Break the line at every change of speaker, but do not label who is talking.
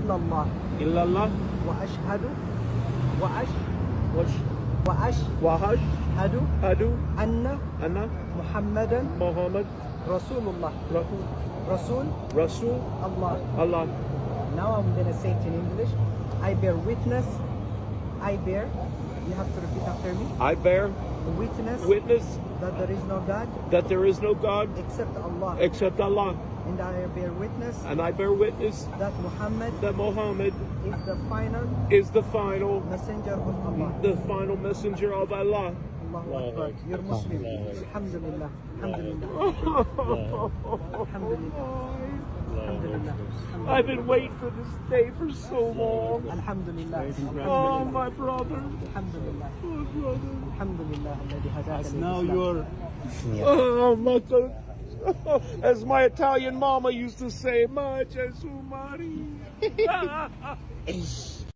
إلا الله
إلا الله
وأشهد
وأشهد
أن
أن
محمدا
محمد
رسول الله رسول الله.
Allah.
Now I'm gonna say it in English. I bear witness. You have to repeat after me.
I bear
witness that there is no God
that there is no God
except Allah. And I bear witness that Muhammad is the final messenger of Allah.
the final messenger of Allah.
Allahu Akbar. You're Muslim. Alhamdulillah. Alhamdulillah. Alhamdulillah. Alhamdulillah.
I've been waiting for this day for so long.
Alhamdulillah.
Oh, my brother.
Alhamdulillah.
Oh, brother.
Alhamdulillah. الذي هداك
Now
للإسلام.
you're
Oh, my God. As my Italian mama used to say, Ma Gesù Maria.